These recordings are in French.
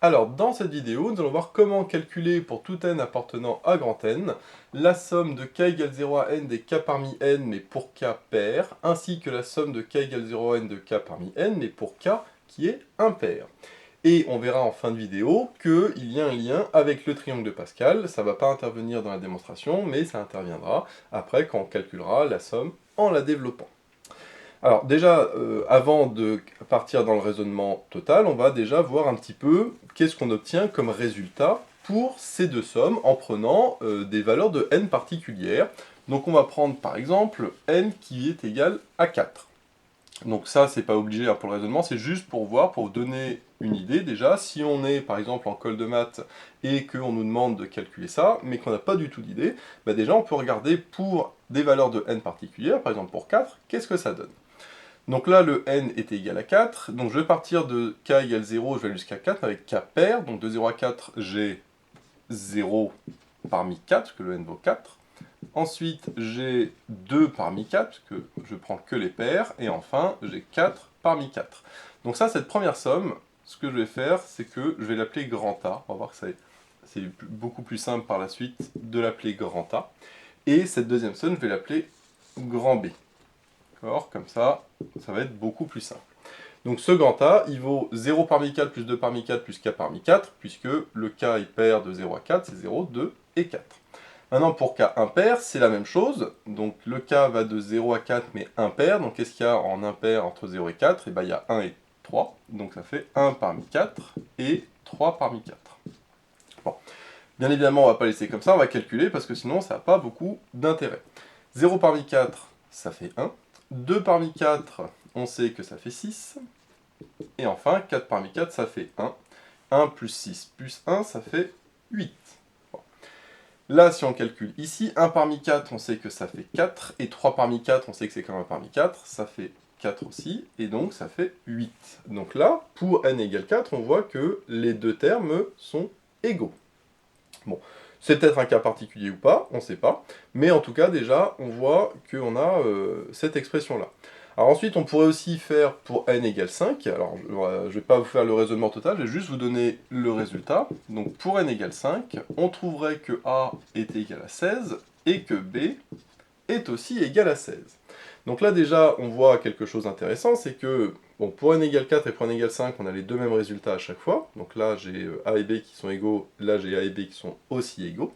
Alors, dans cette vidéo, nous allons voir comment calculer pour tout n appartenant à grand N la somme de k égale 0 à n des k parmi n mais pour k pair, ainsi que la somme de k égale 0 à n de k parmi n mais pour k qui est impair. Et on verra en fin de vidéo qu'il y a un lien avec le triangle de Pascal. Ça ne va pas intervenir dans la démonstration, mais ça interviendra après quand on calculera la somme en la développant. Alors déjà, avant de partir dans le raisonnement total, on va déjà voir un petit peu qu'est-ce qu'on obtient comme résultat pour ces deux sommes en prenant des valeurs de n particulières. Donc on va prendre par exemple n qui est égal à 4. Donc ça, c'est pas obligé pour le raisonnement, c'est juste pour voir, pour vous donner une idée déjà. Si on est par exemple en colle de maths et qu'on nous demande de calculer ça, mais qu'on n'a pas du tout d'idée, bah déjà on peut regarder pour des valeurs de n particulières, par exemple pour 4, qu'est-ce que ça donne. Donc là, le n est égal à 4, donc je vais partir de k égale 0, je vais aller jusqu'à 4 avec k pair, donc de 0 à 4, j'ai 0 parmi 4, parce que le n vaut 4. Ensuite, j'ai 2 parmi 4, parce que je prends que les pairs, et enfin, j'ai 4 parmi 4. Donc ça, cette première somme, ce que je vais faire, c'est que je vais l'appeler grand A, on va voir que c'est beaucoup plus simple par la suite de l'appeler grand A, et cette deuxième somme, je vais l'appeler grand B. D'accord? Comme ça va être beaucoup plus simple. Donc ce grand A, il vaut 0 parmi 4 plus 2 parmi 4 plus k parmi 4, puisque le k est pair de 0 à 4, c'est 0, 2 et 4. Maintenant pour k impair, c'est la même chose, donc le k va de 0 à 4 mais impair, donc qu'est-ce qu'il y a en impair entre 0 et 4? Et bien il y a 1 et 3, donc ça fait 1 parmi 4 et 3 parmi 4. Bon. Bien évidemment on ne va pas laisser comme ça, on va calculer parce que sinon ça n'a pas beaucoup d'intérêt. 0 parmi 4, ça fait 1. 2 parmi 4, on sait que ça fait 6. Et enfin, 4 parmi 4, ça fait 1. 1 plus 6 plus 1, ça fait 8. Bon. Là, si on calcule ici, 1 parmi 4, on sait que ça fait 4. Et 3 parmi 4, on sait que c'est comme 1 parmi 4. Ça fait 4 aussi. Et donc, ça fait 8. Donc là, pour n égale 4, on voit que les deux termes sont égaux. Bon. C'est peut-être un cas particulier ou pas, on ne sait pas. Mais en tout cas, déjà, on voit qu'on a cette expression-là. Alors ensuite, on pourrait aussi faire pour n égale 5. Alors, je ne vais pas vous faire le raisonnement total, je vais juste vous donner le résultat. Donc pour n égale 5, on trouverait que a est égal à 16 et que b est aussi égal à 16. Donc là déjà, on voit quelque chose d'intéressant, c'est que bon, pour n égale 4 et pour n égale 5, on a les deux mêmes résultats à chaque fois. Donc là, j'ai a et b qui sont égaux, là j'ai a et b qui sont aussi égaux.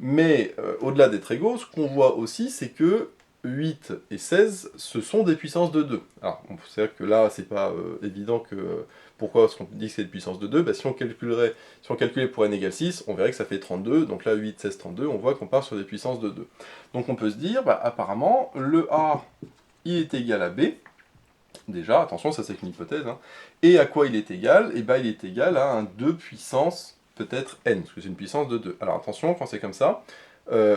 Mais au-delà d'être égaux, ce qu'on voit aussi, c'est que 8 et 16, ce sont des puissances de 2. Alors, c'est-à-dire que là, c'est pas évident que... pourquoi est-ce qu'on dit que c'est des puissances de 2? Bah, si on calculait pour n égale 6, on verrait que ça fait 32, donc là 8, 16, 32, on voit qu'on part sur des puissances de 2. Donc on peut se dire, bah, apparemment, le A, il est égal à B, déjà, attention, ça c'est qu'une hypothèse, hein. Et à quoi il est égal? Et bah il est égal à un 2 puissance peut-être n, parce que c'est une puissance de 2. Alors attention, quand c'est comme ça,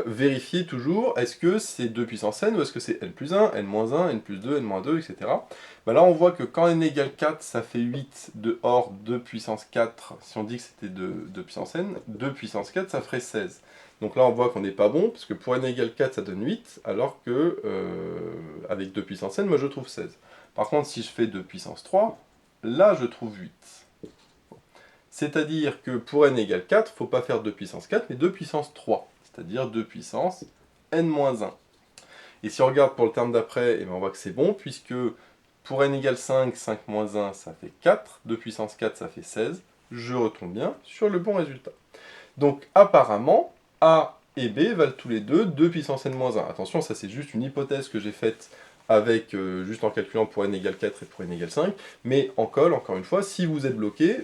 vérifiez toujours, est-ce que c'est 2 puissance n, ou est-ce que c'est n plus 1, n moins 1, n plus 2, n moins 2, etc. Bah là on voit que quand n égale 4, ça fait 8, dehors 2 puissance 4, si on dit que c'était 2 puissance n, 2 puissance 4, ça ferait 16. Donc là on voit qu'on n'est pas bon, parce que pour n égale 4, ça donne 8, alors que avec 2 puissance n, moi je trouve 16. Par contre, si je fais 2 puissance 3, là je trouve 8. C'est-à-dire que pour n égale 4, il ne faut pas faire 2 puissance 4, mais 2 puissance 3. C'est-à-dire 2 puissance n-1. Et si on regarde pour le terme d'après, on voit que c'est bon, puisque pour n égale 5, 5 moins 1, ça fait 4. 2 puissance 4, ça fait 16. Je retombe bien sur le bon résultat. Donc apparemment, A et B valent tous les deux 2 puissance n-1. Attention, ça c'est juste une hypothèse que j'ai faite avec juste en calculant pour n égale 4 et pour n égale 5, mais en colle, encore une fois, si vous êtes bloqué,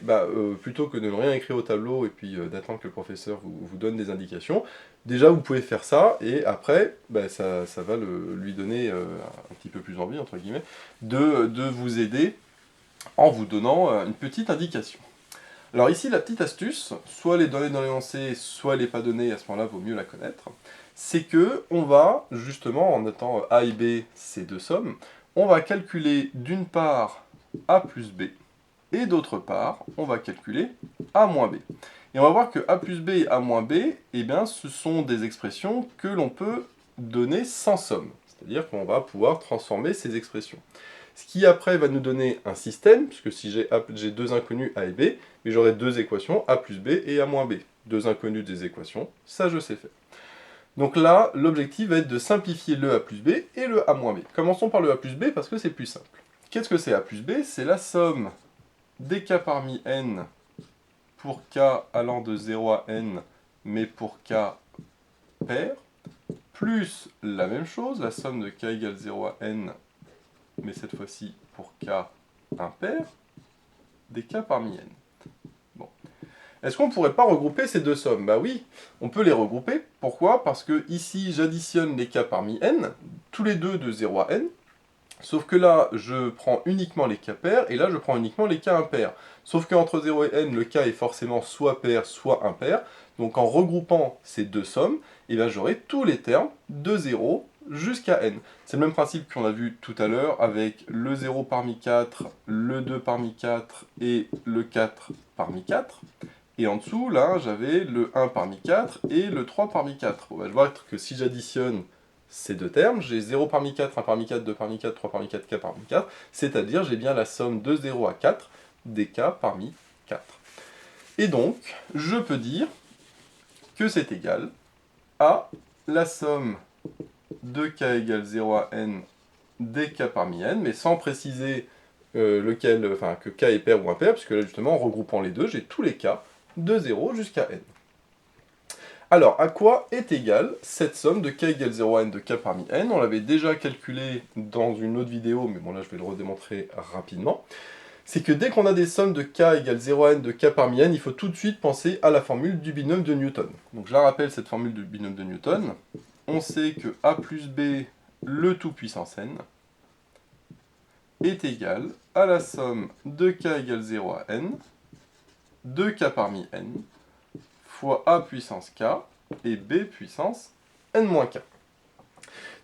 plutôt que de ne rien écrire au tableau et puis d'attendre que le professeur vous donne des indications, déjà vous pouvez faire ça, et après, ça va lui donner un petit peu plus envie, entre guillemets, de vous aider en vous donnant une petite indication. Alors ici, la petite astuce, soit les données dans l'énoncé, soit les pas données, à ce moment-là, vaut mieux la connaître, c'est que on va, justement, en notant A et B, ces deux sommes, on va calculer d'une part A plus B, et d'autre part, on va calculer A moins B. Et on va voir que A plus B et A moins B, eh bien, ce sont des expressions que l'on peut donner sans somme. C'est-à-dire qu'on va pouvoir transformer ces expressions. Ce qui après va nous donner un système, puisque si j'ai deux inconnus A et B, mais j'aurai deux équations, A plus B et A moins B. Deux inconnus des équations, ça je sais faire. Donc là, l'objectif va être de simplifier le A plus B et le A moins B. Commençons par le A plus B parce que c'est plus simple. Qu'est-ce que c'est A plus B? C'est la somme des k parmi n pour k allant de 0 à n, mais pour k pair, plus la même chose, la somme de k égale 0 à n, mais cette fois-ci pour k impair, des k parmi n. Bon. Est-ce qu'on ne pourrait pas regrouper ces deux sommes? Bah oui, on peut les regrouper. Pourquoi? Parce que ici, j'additionne les k parmi n, tous les deux de 0 à n, sauf que là, je prends uniquement les k pairs, et là, je prends uniquement les k impairs. Sauf qu'entre 0 et n, le k est forcément soit pair, soit impair. Donc en regroupant ces deux sommes, eh bien, j'aurai tous les termes de 0 jusqu'à n. C'est le même principe qu'on a vu tout à l'heure avec le 0 parmi 4, le 2 parmi 4 et le 4 parmi 4. Et en dessous, là, j'avais le 1 parmi 4 et le 3 parmi 4. Bon, bah, je vois que si j'additionne ces deux termes, j'ai 0 parmi 4, 1 parmi 4, 2 parmi 4, 3 parmi 4, k parmi 4, c'est-à-dire j'ai bien la somme de 0 à 4 des k parmi 4. Et donc, je peux dire que c'est égal à la somme de k égale 0 à n des k parmi n, mais sans préciser que k est pair ou impair, puisque là justement, en regroupant les deux, j'ai tous les k de 0 jusqu'à n. Alors, à quoi est égale cette somme de k égale 0 à n de k parmi n? On l'avait déjà calculé dans une autre vidéo, mais bon là je vais le redémontrer rapidement. C'est que dès qu'on a des sommes de k égale 0 à n de k parmi n, il faut tout de suite penser à la formule du binôme de Newton. Donc je la rappelle, cette formule du binôme de Newton. On sait que a plus b, le tout puissance n, est égal à la somme de k égale 0 à n, de k parmi n, fois a puissance k, et b puissance n-k.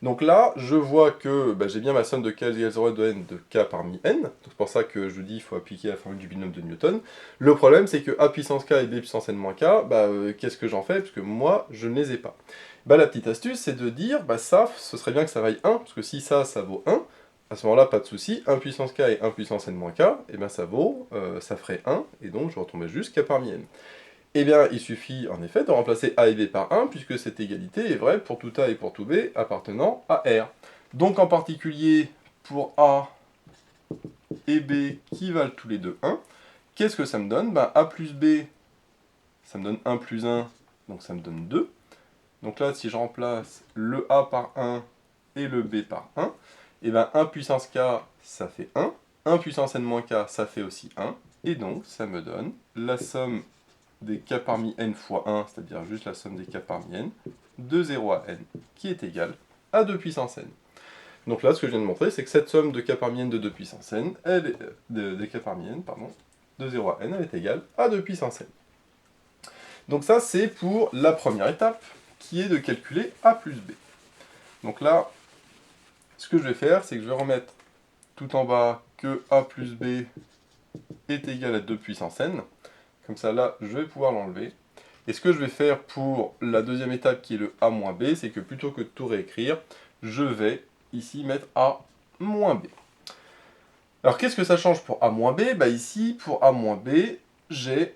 Donc là, je vois que j'ai bien ma somme de k égale 0 de n de k parmi n. C'est pour ça que je vous dis qu'il faut appliquer la formule du binôme de Newton. Le problème, c'est que a puissance k et b puissance n-k, qu'est-ce que j'en fais? Parce que moi, je ne les ai pas. La petite astuce, c'est de dire, ça, ce serait bien que ça vaille 1, parce que si ça vaut 1, à ce moment-là, pas de souci, 1 puissance k et 1 puissance n-k, et ça ferait 1, et donc je retomberais juste k parmi n. Eh bien, il suffit en effet de remplacer a et b par 1, puisque cette égalité est vraie pour tout a et pour tout b appartenant à R. Donc en particulier, pour a et b qui valent tous les deux 1, qu'est-ce que ça me donne? A plus b, ça me donne 1 plus 1, donc ça me donne 2. Donc là, si je remplace le a par 1 et le b par 1, et 1 puissance k, ça fait 1. 1 puissance n-k, ça fait aussi 1. Et donc, ça me donne la somme des k parmi n fois 1, c'est-à-dire juste la somme des k parmi n, de 0 à n, qui est égale à 2 puissance n. Donc là, ce que je viens de montrer, c'est que cette somme de k parmi n de 2 puissance n, des k parmi n, de 0 à n, elle est égale à 2 puissance n. Donc ça, c'est pour la première étape, qui est de calculer a plus b. Donc là, ce que je vais faire, c'est que je vais remettre tout en bas que a plus b est égal à 2 puissance n. Comme ça, là, je vais pouvoir l'enlever. Et ce que je vais faire pour la deuxième étape, qui est le a moins b, c'est que plutôt que de tout réécrire, je vais ici mettre a moins b. Alors, qu'est-ce que ça change pour a moins b? Ici, pour a moins b, j'ai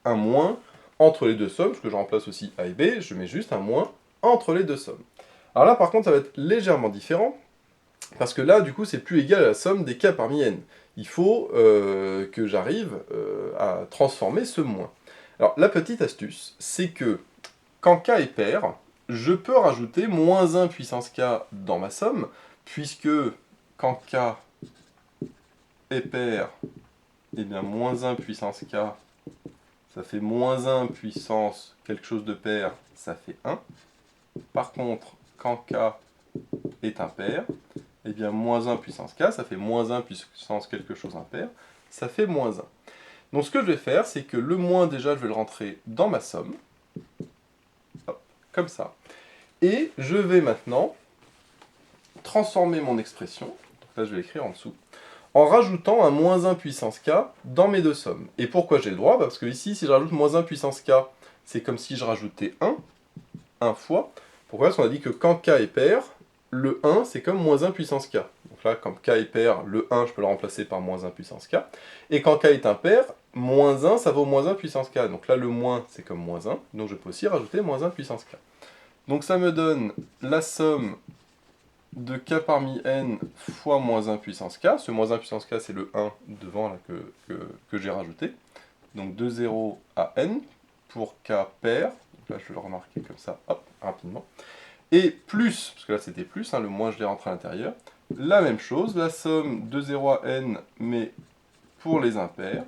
un moins entre les deux sommes, parce que je remplace aussi a et b, je mets juste un moins entre les deux sommes. Alors là, par contre, ça va être légèrement différent, parce que là, du coup, c'est plus égal à la somme des k parmi n. Il faut que j'arrive à transformer ce moins. Alors, la petite astuce, c'est que quand k est pair, je peux rajouter moins 1 puissance k dans ma somme, puisque quand k est pair, eh bien, moins 1 puissance k, ça fait moins 1 puissance quelque chose de pair, ça fait 1. Par contre, quand k est impair, eh bien, moins 1 puissance k, ça fait moins 1 puissance quelque chose impair, ça fait moins 1. Donc ce que je vais faire, c'est que le moins, déjà, je vais le rentrer dans ma somme. Hop, comme ça. Et je vais maintenant transformer mon expression, donc là je vais l'écrire en dessous, en rajoutant un moins 1 puissance k dans mes deux sommes. Et pourquoi j'ai le droit? Parce que ici, si je rajoute moins 1 puissance k, c'est comme si je rajoutais 1 fois. Pourquoi? Parce qu'on a dit que quand k est pair, le 1, c'est comme moins 1 puissance k. Donc Donc là, comme k est pair, le 1, je peux le remplacer par moins 1 puissance k. Et quand k est impair, moins 1, ça vaut moins 1 puissance k. Donc là, le moins, c'est comme moins 1. Donc je peux aussi rajouter moins 1 puissance k. Donc ça me donne la somme de k parmi n fois moins 1 puissance k. Ce moins 1 puissance k, c'est le 1 devant là, que j'ai rajouté. Donc de 0 à n pour k pair. Donc là, je vais le remarquer comme ça, hop, rapidement. Et plus, parce que là c'était plus, hein, le moins je l'ai rentré à l'intérieur, la même chose, la somme de 0 à n, mais pour les impairs.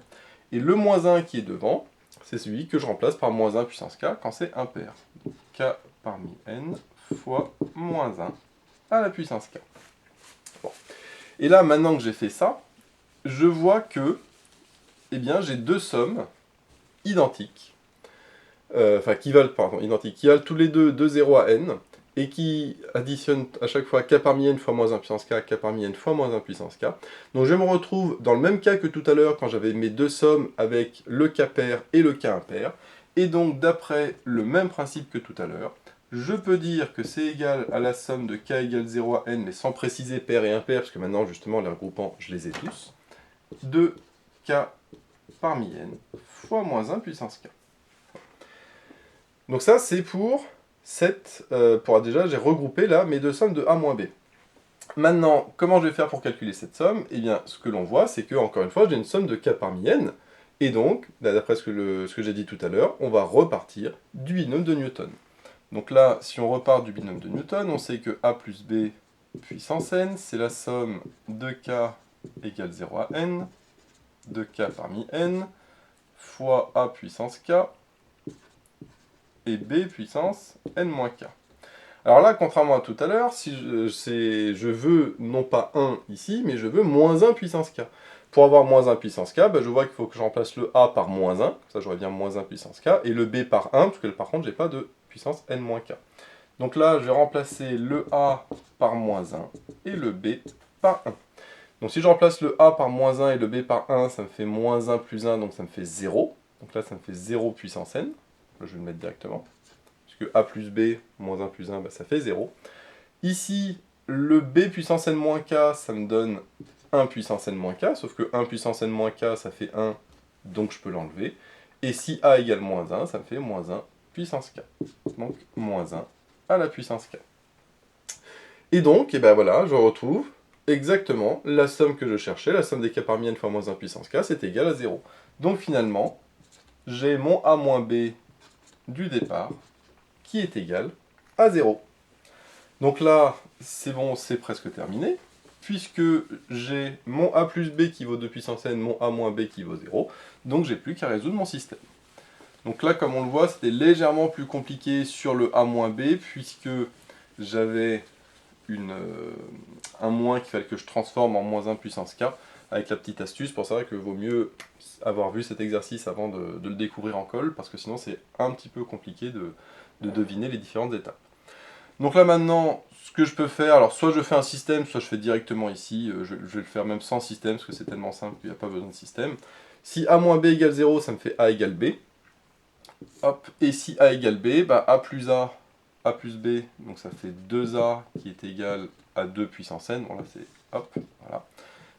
Et le moins 1 qui est devant, c'est celui que je remplace par moins 1 puissance k quand c'est impair. Donc k parmi n fois moins 1 à la puissance k. Bon. Et là, maintenant que j'ai fait ça, je vois que eh bien, j'ai deux sommes identiques, qui valent tous les deux de 0 à n, et qui additionnent à chaque fois k parmi n fois moins 1 puissance k, k parmi n fois moins 1 puissance k. Donc je me retrouve dans le même cas que tout à l'heure quand j'avais mes deux sommes avec le k pair et le k impair. Et donc d'après le même principe que tout à l'heure, je peux dire que c'est égal à la somme de k égale 0 à n, mais sans préciser pair et impair, parce que maintenant justement les regroupants, je les ai tous, de k parmi n fois moins 1 puissance k. Donc ça c'est pour déjà j'ai regroupé là mes deux sommes de A moins B. Maintenant, comment je vais faire pour calculer cette somme? Eh bien, ce que l'on voit, c'est que, encore une fois, j'ai une somme de k parmi n, et donc, d'après ce que j'ai dit tout à l'heure, on va repartir du binôme de Newton. Donc là, si on repart du binôme de Newton, on sait que A plus B puissance n, c'est la somme de k égale 0 à n, de k parmi n, fois A puissance k, et b puissance n-k. Alors là, contrairement à tout à l'heure, si je veux non pas 1 ici, mais je veux moins 1 puissance k. Pour avoir moins 1 puissance k, je vois qu'il faut que je remplace le a par moins 1, ça j'aurais bien moins 1 puissance k, et le b par 1, parce que par contre j'ai pas de puissance n-k. Donc là, je vais remplacer le a par moins 1, et le b par 1. Donc si je remplace le a par moins 1 et le b par 1, ça me fait moins 1 plus 1, donc ça me fait 0. Donc là, ça me fait 0 puissance n. Là, je vais le mettre directement. Puisque a plus b moins 1 plus 1, ça fait 0. Ici, le b puissance n-k, ça me donne 1 puissance n-k, sauf que 1 puissance n-k, ça fait 1, donc je peux l'enlever. Et si a égale moins 1, ça me fait moins 1 puissance k. Donc moins 1 à la puissance k. Et donc, et ben voilà, je retrouve exactement la somme que je cherchais, la somme des k parmi n fois moins 1 puissance k, c'est égal à 0. Donc finalement, j'ai mon a moins b du départ qui est égal à 0. Donc là, c'est bon, c'est presque terminé, puisque j'ai mon a plus b qui vaut 2 puissance n, mon a moins b qui vaut 0, donc j'ai plus qu'à résoudre mon système. Donc là, comme on le voit, c'était légèrement plus compliqué sur le a moins b, puisque j'avais un moins qu'il fallait que je transforme en moins 1 puissance k, avec la petite astuce, pour savoir que vaut mieux avoir vu cet exercice avant de le découvrir en colle, parce que sinon c'est un petit peu compliqué de deviner les différentes étapes. Donc là maintenant, ce que je peux faire, alors soit je fais un système, soit je fais directement ici, je vais le faire même sans système, parce que c'est tellement simple qu'il n'y a pas besoin de système. Si a moins b égale 0, ça me fait a égale b. Hop, et si a égale b, a plus a plus b, donc ça fait 2a qui est égal à 2 puissance n, bon là c'est, hop, voilà.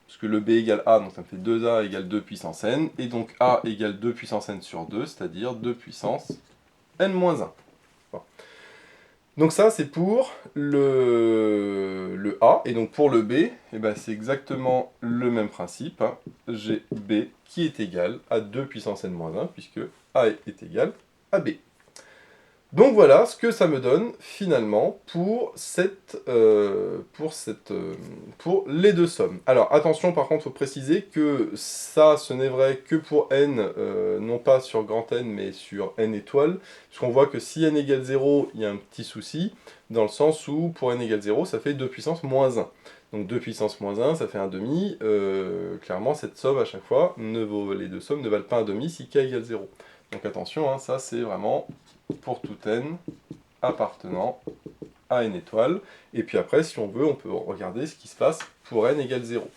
Parce que le b égale a, donc ça me fait 2a égale 2 puissance n, et donc a égale 2 puissance n sur 2, c'est-à-dire 2 puissance n-1. Bon. Donc ça c'est pour le A, et donc pour le B, c'est exactement le même principe. Hein. J'ai B qui est égal à 2 puissance n-1, puisque A est égal à B. Donc voilà ce que ça me donne finalement pour les deux sommes. Alors attention, par contre, il faut préciser que ça, ce n'est vrai que pour n, non pas sur grand N, mais sur n étoiles, puisqu'on voit que si n égale 0, il y a un petit souci, dans le sens où pour n égale 0, ça fait 2 puissance moins 1. Donc 2 puissance moins 1, ça fait 1,5. Clairement, cette somme, à chaque fois, les deux sommes ne valent pas 1,5 si k égale 0. Donc attention, hein, ça c'est vraiment pour tout n appartenant à n étoiles. Et puis après, si on veut, on peut regarder ce qui se passe pour n égale 0.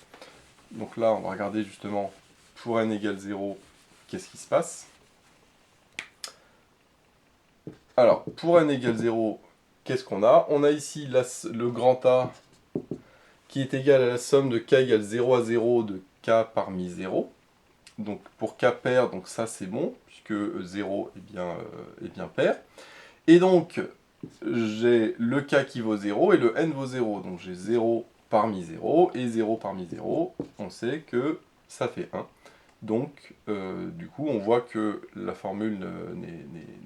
Donc là, on va regarder justement pour n égale 0, qu'est-ce qui se passe. Alors, pour n égale 0, qu'est-ce qu'on a? On a ici le grand A qui est égal à la somme de k égale 0 à 0 de k parmi 0. Donc pour k pair, donc ça c'est bon, puisque 0 est bien pair. Et donc j'ai le k qui vaut 0 et le n vaut 0. Donc j'ai 0 parmi 0 et 0 parmi 0. On sait que ça fait 1. Donc du coup on voit que la formule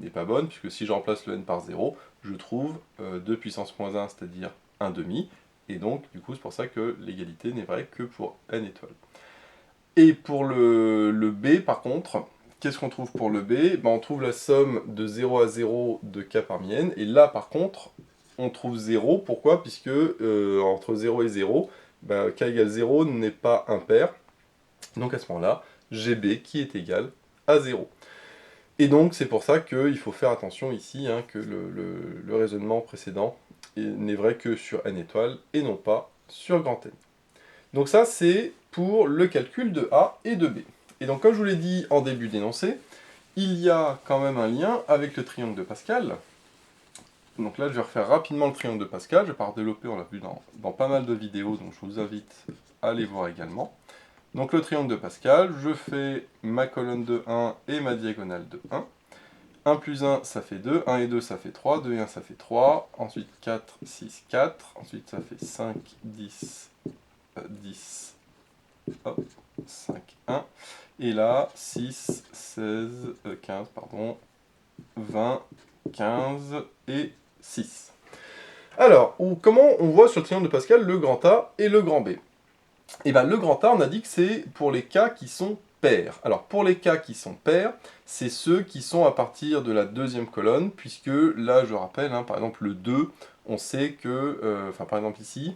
n'est pas bonne, puisque si je remplace le n par 0, je trouve 2 puissance moins 1, c'est-à-dire 1 demi. Et donc du coup c'est pour ça que l'égalité n'est vraie que pour n étoiles. Et pour le B, par contre, qu'est-ce qu'on trouve pour le B? Ben, on trouve la somme de 0 à 0 de k parmi n. Et là, par contre, on trouve 0. Pourquoi? Puisque entre 0 et 0, ben, k égale 0 n'est pas impair. Donc à ce moment-là, j'ai B qui est égal à 0. Et donc c'est pour ça qu'il faut faire attention ici, hein, que le raisonnement précédent n'est vrai que sur n étoiles et non pas sur grand N. Donc ça, c'est pour le calcul de A et de B. Et donc, comme je vous l'ai dit en début d'énoncé, il y a quand même un lien avec le triangle de Pascal. Donc là, je vais refaire rapidement le triangle de Pascal. Je vais pas redévelopper, on l'a vu dans pas mal de vidéos, donc je vous invite à les voir également. Donc le triangle de Pascal, je fais ma colonne de 1 et ma diagonale de 1. 1 plus 1, ça fait 2. 1 et 2, ça fait 3. 2 et 1, ça fait 3. Ensuite 4, 6, 4. Ensuite, ça fait 5, 10, 10, hop, 5, 1. Et là, 6, 16, 15, pardon, 20, 15 et 6. Alors, comment on voit sur le triangle de Pascal le grand A et le grand B? Et bien, le grand A, on a dit que c'est pour les cas qui sont pairs. Alors, pour les cas qui sont pairs, c'est ceux qui sont à partir de la deuxième colonne, puisque là, je rappelle, hein, par exemple, le 2, on sait que, par exemple ici,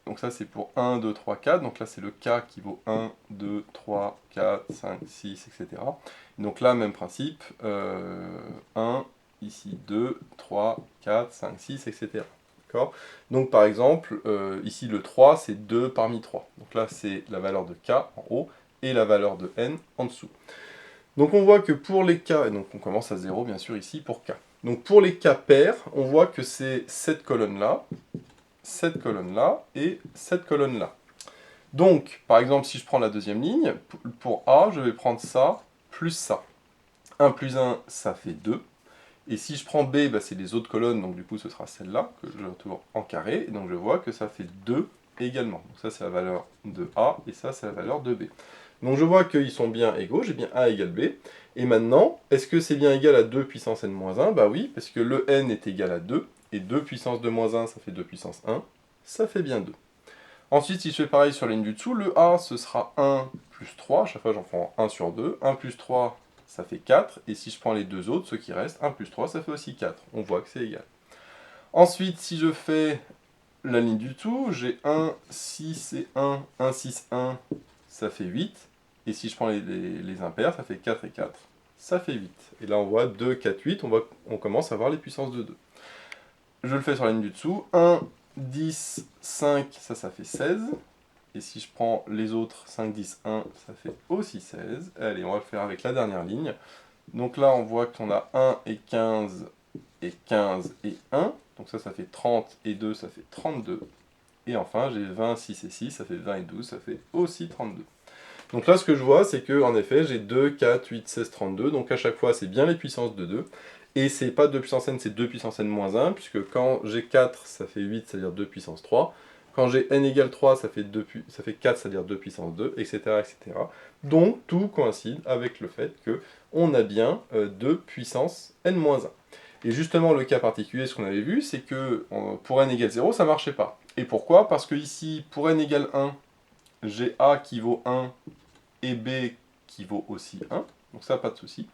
donc ça c'est pour 1, 2, 3, 4, donc là c'est le K qui vaut 1, 2, 3, 4, 5, 6, etc. Donc là, même principe, 1, ici 2, 3, 4, 5, 6, etc. Donc par exemple, ici le 3 c'est 2 parmi 3. Donc là c'est la valeur de K en haut et la valeur de N en dessous. Donc on voit que pour les K, et donc on commence à 0 bien sûr ici pour K. Donc pour les K pairs, on voit que c'est cette colonne-là, cette colonne-là et cette colonne-là. Donc, par exemple, si je prends la deuxième ligne, pour A, je vais prendre ça plus ça. 1 plus 1, ça fait 2. Et si je prends B, bah, c'est les autres colonnes, donc du coup ce sera celle-là, que je retourne en carré, et donc je vois que ça fait 2 également. Donc ça c'est la valeur de A, et ça c'est la valeur de B. Donc je vois qu'ils sont bien égaux, j'ai bien A égale B. Et maintenant, est-ce que c'est bien égal à 2 puissance n-1? Bah oui, parce que le n est égal à 2, et 2 puissance 2 moins 1, ça fait 2 puissance 1, ça fait bien 2. Ensuite, si je fais pareil sur la ligne du dessous, le A, ce sera 1 plus 3, à chaque fois j'en prends 1 sur 2, 1 plus 3, ça fait 4, et si je prends les deux autres, ceux qui restent, 1 plus 3, ça fait aussi 4. On voit que c'est égal. Ensuite, si je fais la ligne du dessous, j'ai 1, 6 et 1, 1, 6, 1, ça fait 8. Et si je prends les impairs, ça fait 4 et 4, ça fait 8. Et là, on voit 2, 4, 8, on commence à voir les puissances de 2. Je le fais sur la ligne du dessous, 1, 10, 5, ça fait 16. Et si je prends les autres, 5, 10, 1, ça fait aussi 16. Allez, on va le faire avec la dernière ligne. Donc là, on voit qu'on a 1 et 15 et 15 et 1. Donc ça fait 30 et 2, ça fait 32. Et enfin, j'ai 20, 6 et 6, ça fait 20 et 12, ça fait aussi 32. Donc là, ce que je vois, c'est que en effet, j'ai 2, 4, 8, 16, 32. Donc à chaque fois, c'est bien les puissances de 2. Et c'est pas 2 puissance n, c'est 2 puissance n moins 1, puisque quand j'ai 4, ça fait 8, c'est-à-dire 2 puissance 3. Quand j'ai n égale 3, ça fait 4, c'est-à-dire 2 puissance 2, etc., etc. Donc tout coïncide avec le fait qu'on a bien 2 puissance n moins 1. Et justement, le cas particulier, ce qu'on avait vu, c'est que pour n égale 0, ça ne marchait pas. Et pourquoi? Parce que ici, pour n égale 1, j'ai A qui vaut 1 et B qui vaut aussi 1. Donc ça, pas de souci.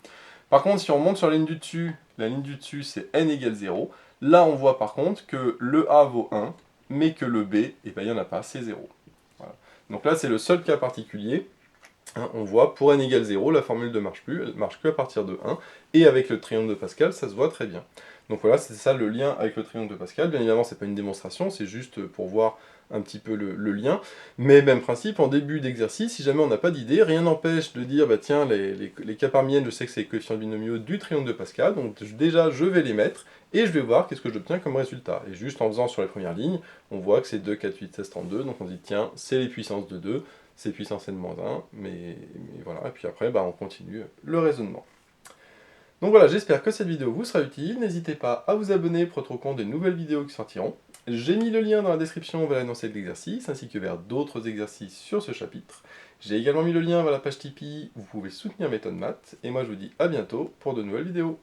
Par contre, si on monte sur la ligne du dessus, c'est n égale 0. Là, on voit par contre que le A vaut 1, mais que le B, eh ben, il n'y en a pas, c'est 0. Voilà. Donc là, c'est le seul cas particulier. Hein, on voit, pour n égale 0, la formule ne marche plus, elle marche que à partir de 1. Et avec le triangle de Pascal, ça se voit très bien. Donc voilà, c'est ça le lien avec le triangle de Pascal. Bien évidemment, ce n'est pas une démonstration, c'est juste pour voir un petit peu le lien. Mais même principe, en début d'exercice, si jamais on n'a pas d'idée, rien n'empêche de dire, bah tiens, les cas parmi n, je sais que c'est les coefficients binomiaux du triangle de Pascal, donc déjà je vais les mettre, et je vais voir qu'est-ce que j'obtiens comme résultat. Et juste en faisant sur les premières lignes, on voit que c'est 2, 4, 8, 16, 32, donc on dit tiens, c'est les puissances de 2, c'est puissance n-1, mais voilà, et puis après, bah, on continue le raisonnement. Donc voilà, j'espère que cette vidéo vous sera utile, n'hésitez pas à vous abonner pour être au courant des nouvelles vidéos qui sortiront. J'ai mis le lien dans la description vers l'énoncé de l'exercice, ainsi que vers d'autres exercices sur ce chapitre. J'ai également mis le lien vers la page Tipeee où vous pouvez soutenir Méthode Maths, et moi je vous dis à bientôt pour de nouvelles vidéos.